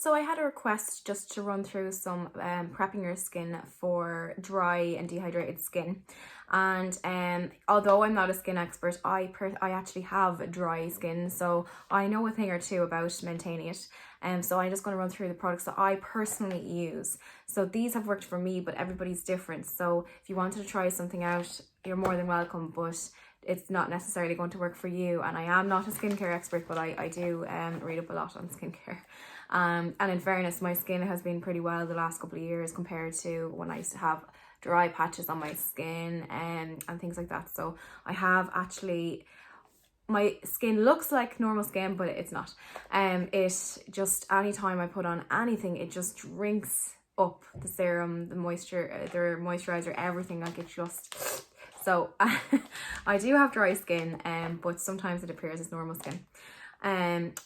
So I had a request just to run through some prepping your skin for dry and dehydrated skin. And although I'm not a skin expert, I actually have dry skin, so I know a thing or two about maintaining it. So I'm just going to run through the products that I personally use. So these have worked for me, but everybody's different. So if you wanted to try something out, you're more than welcome, but it's not necessarily going to work for you. And I am not a skincare expert, but I do read up a lot on skincare. And in fairness, my skin has been pretty well the last couple of years compared to when I used to have dry patches on my skin and things like that. So I have actually, my skin looks like normal skin, but it's not. It just, anytime I put on anything, it just drinks up the serum, the moisture, the moisturizer, everything. Like it just, so I do have dry skin, but sometimes it appears as normal skin.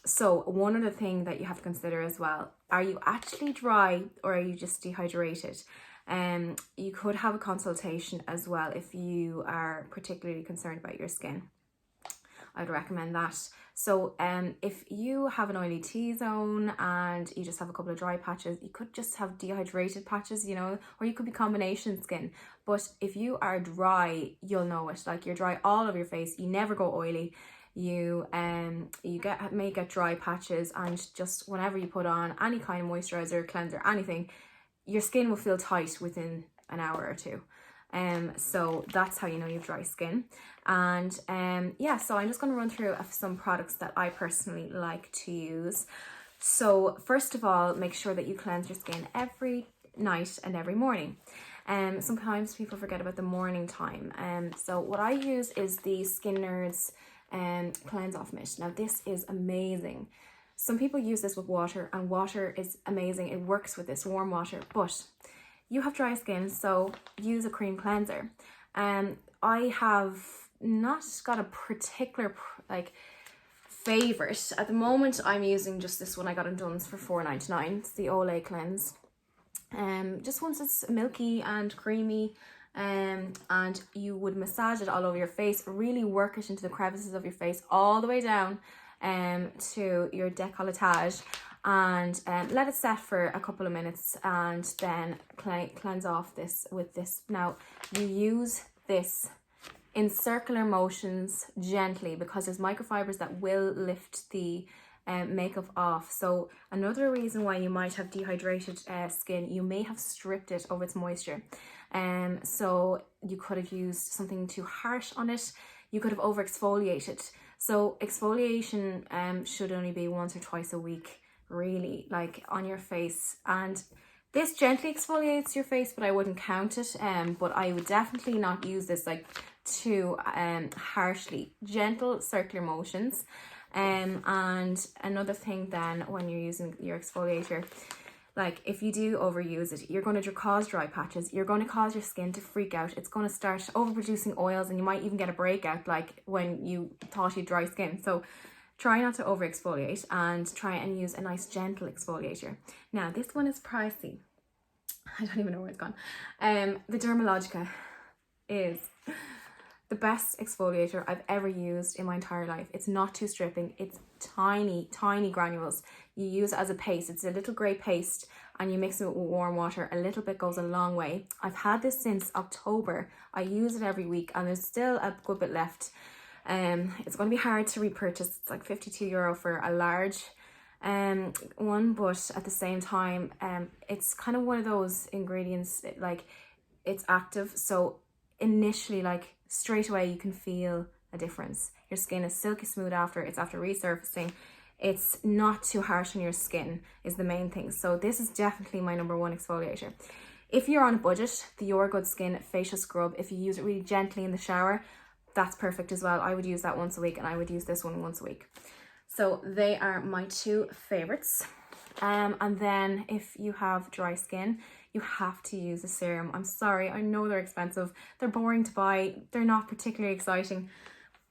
So one other thing that you have to consider as well, are you actually dry or are you just dehydrated? You could have a consultation as well if you are particularly concerned about your skin. I'd recommend that. So if you have an oily T-zone and you just have a couple of dry patches, you could just have dehydrated patches, you know, or you could be combination skin. But if you are dry, you'll know it. Like you're dry all over your face, you never go oily. You may get dry patches, and just whenever you put on any kind of moisturizer, cleanser, anything, your skin will feel tight within an hour or two. So that's how you know you have dry skin. And yeah, so I'm just going to run through some products that I personally like to use. So first of all, make sure that you cleanse your skin every night and every morning. Sometimes people forget about the morning time. So what I use is the Skin Nerds cleanse off mist. Now this is amazing. Some people use this with water, and water is amazing. It works with this warm water, but you have dry skin, so use a cream cleanser. I have not got a particular favorite at the moment. I'm using just this one I got in Dunnes for $4.99. It's the Olay Cleanse. Just once it's milky and creamy, and you would massage it all over your face, really work it into the crevices of your face all the way down to your décolletage, and let it set for a couple of minutes, and then cleanse off this with this. Now you use this in circular motions gently, because there's microfibers that will lift the makeup off. So another reason why you might have dehydrated skin, you may have stripped it of its moisture. So you could have used something too harsh on it. You could have over exfoliated. So exfoliation should only be once or twice a week, really, like on your face. And this gently exfoliates your face, but I wouldn't count it. But I would definitely not use this like too harshly. Gentle circular motions. And another thing then, when you're using your exfoliator, like if you do overuse it, you're going to cause dry patches. You're going to cause your skin to freak out. It's going to start overproducing oils, and you might even get a breakout like when you thought you had dry skin. So try not to over exfoliate, and try and use a nice gentle exfoliator. Now this one is pricey. I don't even know where it's gone. The Dermalogica is the best exfoliator I've ever used in my entire life. It's not too stripping. It's tiny, tiny granules. You use it as a paste. It's a little grey paste, and you mix it with warm water. A little bit goes a long way. I've had this since October. I use it every week, and there's still a good bit left. It's going to be hard to repurchase. It's like €52 for a large one, but at the same time, it's kind of one of those ingredients, like it's active. So initially, like straight away, you can feel a difference. Your skin is silky smooth after resurfacing. It's not too harsh on your skin is the main thing. So this is definitely my number one exfoliator. If you're on a budget, the Your Good Skin facial scrub, if you use it really gently in the shower, that's perfect as well. I would use that once a week, and I would use this one once a week. So they are my two favorites. And then if you have dry skin, you have to use a serum. I'm sorry, I know they're expensive. They're boring to buy. They're not particularly exciting.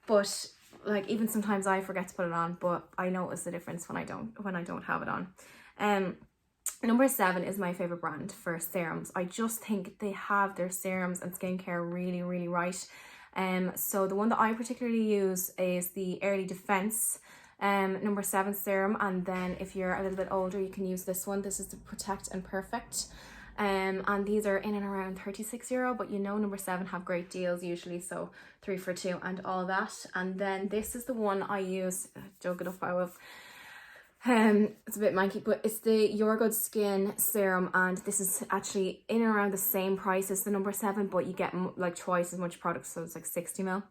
But like even sometimes I forget to put it on, but I notice the difference when I don't have it on. Number 7 is my favorite brand for serums. I just think they have their serums and skincare really, really right. So the one that I particularly use is the Early Defense number 7 serum. And then if you're a little bit older, you can use this one. This is the Protect and Perfect. And these are in and around €36, but you know number 7 have great deals usually, so 3 for 2 and all that. And then this is the one I use, jug it up I will. It's a bit manky, but it's the Your Good Skin serum, and this is actually in and around the same price as the number 7, but you get like twice as much product, so it's like 60ml.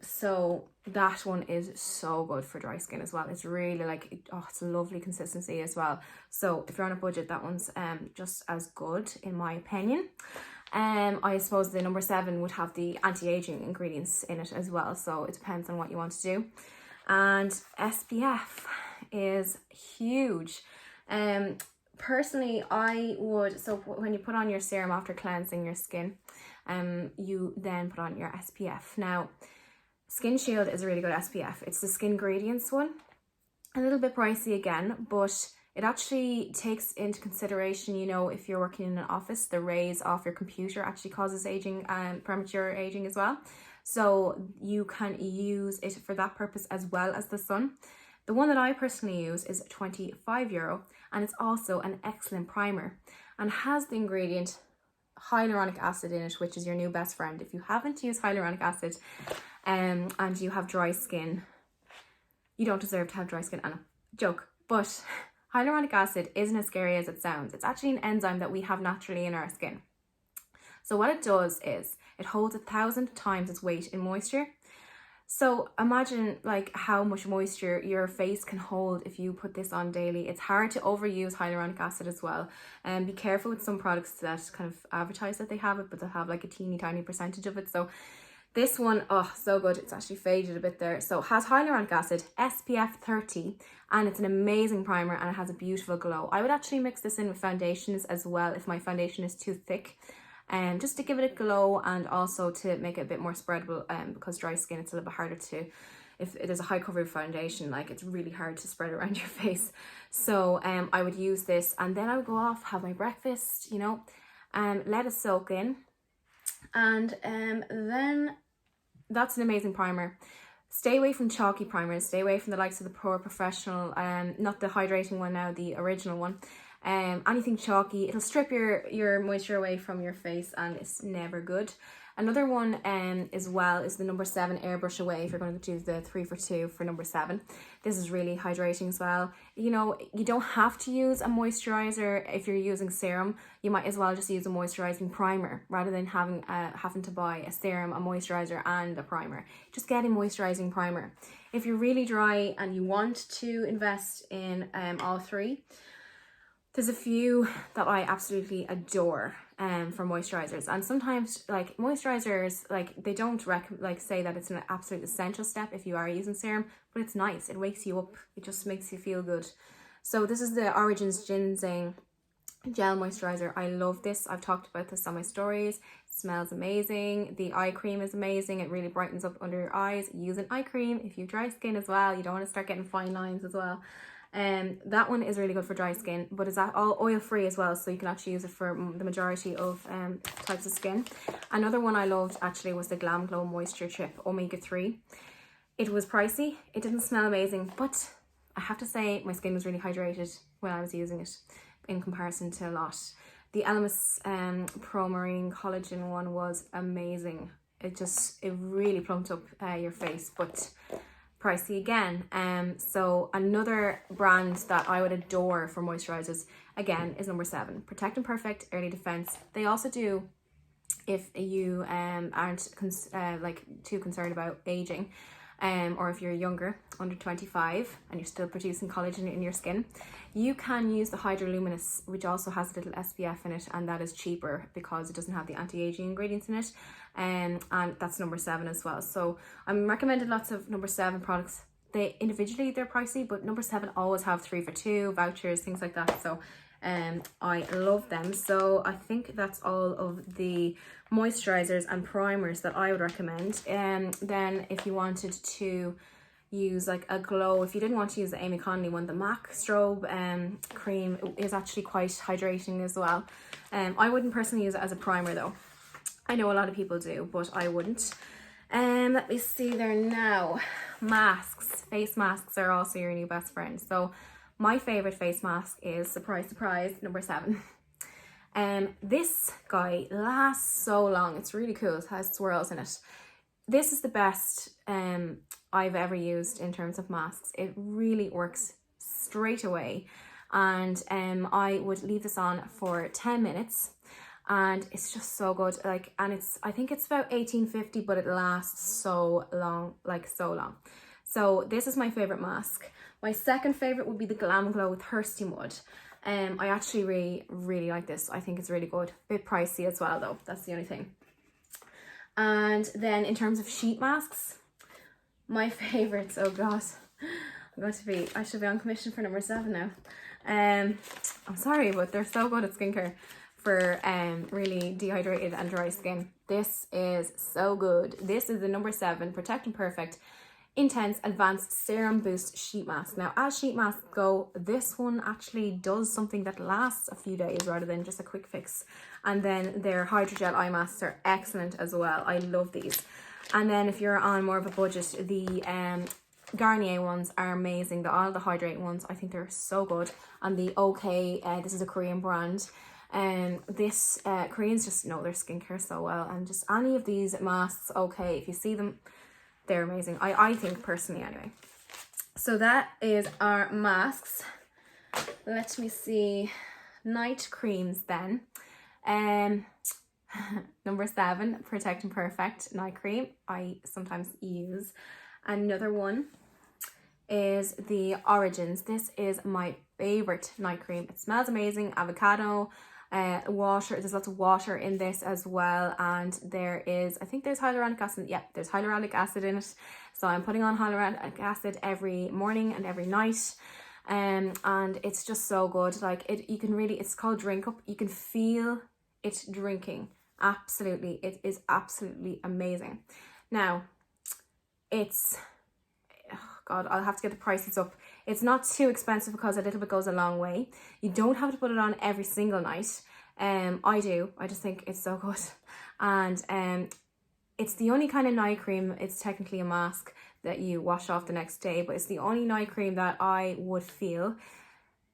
So that one is so good for dry skin as well. It's really like, it's a lovely consistency as well. So if you're on a budget, that one's just as good in my opinion. I suppose the number 7 would have the anti-aging ingredients in it as well, so it depends on what you want to do. And SPF is huge. Personally, I would, so when you put on your serum after cleansing your skin, you then put on your SPF. Now, Skin Shield is a really good SPF. It's the Skin Gradients one. A little bit pricey again, but it actually takes into consideration, you know, if you're working in an office, the rays off your computer actually causes aging, premature aging as well. So you can use it for that purpose as well as the sun. The one that I personally use is €25, and it's also an excellent primer and has the ingredient hyaluronic acid in it, which is your new best friend. If you haven't used hyaluronic acid and you have dry skin, you don't deserve to have dry skin. I know, joke, but hyaluronic acid isn't as scary as it sounds. It's actually an enzyme that we have naturally in our skin. So what it does is it holds 1,000 times its weight in moisture. So imagine like how much moisture your face can hold if you put this on daily. It's hard to overuse hyaluronic acid as well. And be careful with some products that kind of advertise that they have it, but they have like a teeny tiny percentage of it. So this one, so good. It's actually faded a bit there. So it has hyaluronic acid, SPF 30, and it's an amazing primer and it has a beautiful glow. I would actually mix this in with foundations as well if my foundation is too thick. Just to give it a glow and also to make it a bit more spreadable, because dry skin, it's a little bit harder to, if there's a high coverage foundation, like it's really hard to spread around your face. So I would use this, and then I would go off, have my breakfast, you know, let it soak in, and then that's an amazing primer. Stay away from chalky primers, stay away from the likes of the Pure Professional, not the hydrating one now, the original one. Anything chalky, it'll strip your moisture away from your face and it's never good. Another one as well is the number 7 Airbrush Away if you're going to do the 3 for 2 for number 7. This is really hydrating as well. You know, you don't have to use a moisturizer if you're using serum. You might as well just use a moisturizing primer rather than having to buy a serum, a moisturizer and a primer. Just get a moisturizing primer. If you're really dry and you want to invest in all three, there's a few that I absolutely adore for moisturizers, and sometimes like moisturizers, like they don't say that it's an absolute essential step if you are using serum, but it's nice. It wakes you up. It just makes you feel good. So this is the Origins Ginseng Gel Moisturizer. I love this. I've talked about this on my stories. It smells amazing. The eye cream is amazing. It really brightens up under your eyes. Use an eye cream if you have dry skin as well. You don't want to start getting fine lines as well. That one is really good for dry skin, but it's all oil free as well, so you can actually use it for the majority of types of skin. Another one I loved actually was the Glam Glow Moisture Chip Omega 3. It was pricey, it didn't smell amazing, but I have to say my skin was really hydrated when I was using it in comparison to a lot. The Elemis Pro Marine Collagen one was amazing. It really plumped up your face, but pricey again. So another brand that I would adore for moisturizers again is number 7, Protect and Perfect Early Defense. They also do, if you aren't too concerned about aging, or if you're younger, under 25, and you're still producing collagen in your skin, you can use the Hydroluminous, which also has a little SPF in it, and that is cheaper because it doesn't have the anti-aging ingredients in it, and that's number 7 as well. So I'm recommending lots of number 7 products. They individually, they're pricey, but number 7 always have 3 for 2 vouchers, things like that. So I love them. So I think that's all of the moisturizers and primers that I would recommend. Then if you wanted to use like a glow, if you didn't want to use the Amy Connolly one, the MAC Strobe cream is actually quite hydrating as well. I wouldn't personally use it as a primer though. I know a lot of people do, but I wouldn't. Let me see there now. masks. Face masks are also your new best friend. So my favorite face mask is, surprise, surprise, number 7. This guy lasts so long. It's really cool. It has swirls in it. This is the best I've ever used in terms of masks. It really works straight away. And I would leave this on for 10 minutes. And it's just so good. Like, and I think it's about $18.50, but it lasts so long, like so long. So this is my favorite mask. My second favorite would be the Glam Glow Thirsty Mud. I actually really like this. I think it's really good. Bit pricey as well though. That's the only thing. And then in terms of sheet masks, my favorites, oh god, I should be on commission for number 7 now. I'm sorry, but they're so good at skincare for really dehydrated and dry skin. This is so good. This is the number 7 Protect and Perfect Intense Advanced Serum Boost Sheet Mask. Now, as sheet masks go, this one actually does something that lasts a few days rather than just a quick fix. And then their hydrogel eye masks are excellent as well. I love these. And then if you're on more of a budget, the Garnier ones are amazing. All the hydrating ones, I think they're so good. And the OK, this is a Korean brand. This Koreans just know their skincare so well. And just any of these masks, OK, if you see them, they're amazing. I think personally anyway. So that is our masks. Let me see. Night creams then. Number 7, Protect and Perfect night cream. I sometimes use. Another one is the Origins. This is my favorite night cream. It smells amazing. Avocado, water. There's lots of water in this as well, and there is, I think there's hyaluronic acid. Yeah, there's hyaluronic acid in it. So I'm putting on hyaluronic acid every morning and every night. And it's just so good. Like you can really, it's called Drink Up. You can feel it drinking. Absolutely, it is absolutely amazing. Now, it's, oh god, I'll have to get the prices up. It's not too expensive because a little bit goes a long way. You don't have to put it on every single night. I do. I just think it's so good. And it's the only kind of night cream, it's technically a mask that you wash off the next day, but it's the only night cream that I would feel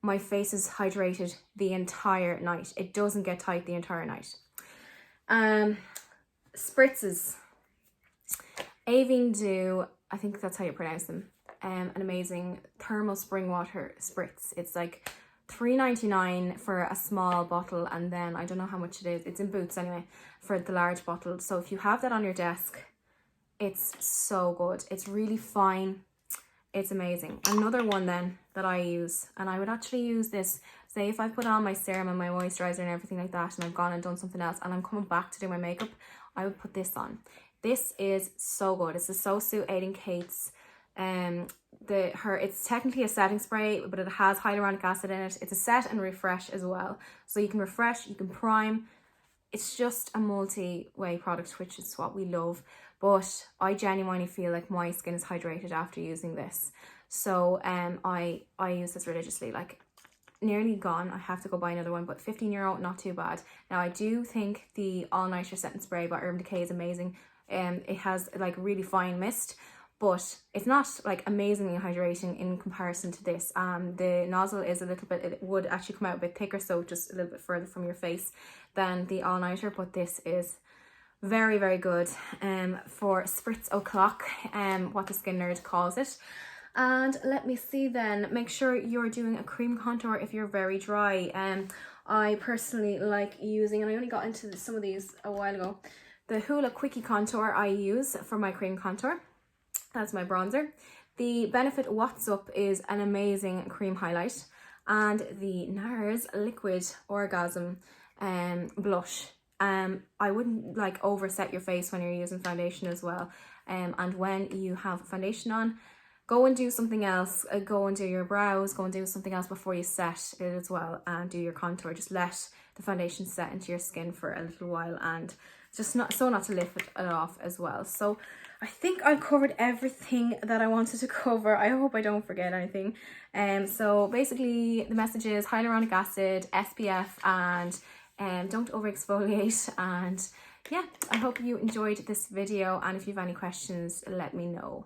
my face is hydrated the entire night. It doesn't get tight the entire night. Spritzes. Avene Dew, I think that's how you pronounce them. An amazing thermal spring water spritz. It's like $3.99 for a small bottle, and then I don't know how much it is. It's in Boots anyway for the large bottle. So if you have that on your desk, it's so good. It's really fine. It's amazing. Another one then that I use, and I would actually use this, say if I put on my serum and my moisturizer and everything like that, and I've gone and done something else and I'm coming back to do my makeup, I would put this on. This is so good. It's the So Sue Aiding Kate's. It's technically a setting spray, but it has hyaluronic acid in it. It's a set and refresh as well. So you can refresh, you can prime. It's just a multi-way product, which is what we love. But I genuinely feel like my skin is hydrated after using this. So I use this religiously. Like, nearly gone. I have to go buy another one, but €15, not too bad. Now I do think the All Nighter Setting Spray by Urban Decay is amazing. It has like really fine mist, but it's not like amazingly hydrating in comparison to this. The nozzle is a little bit, it would actually come out a bit thicker, so just a little bit further from your face than the All Nighter, but this is very, very good for Spritz O'Clock, what the Skin Nerd calls it. And let me see then, make sure you're doing a cream contour if you're very dry. I personally like using, and I only got into some of these a while ago, the Hoola Quickie Contour I use for my cream contour. That's my bronzer. The Benefit What's Up is an amazing cream highlight. And the NARS Liquid Orgasm blush. I wouldn't like overset your face when you're using foundation as well. And when you have foundation on, go and do something else. Go and do your brows, go and do something else before you set it as well, and do your contour. Just let the foundation set into your skin for a little while, and just not to lift it off as well. So I think I've covered everything that I wanted to cover. I hope I don't forget anything. So basically the message is hyaluronic acid, SPF, and don't over exfoliate. And yeah, I hope you enjoyed this video, and if you have any questions, let me know.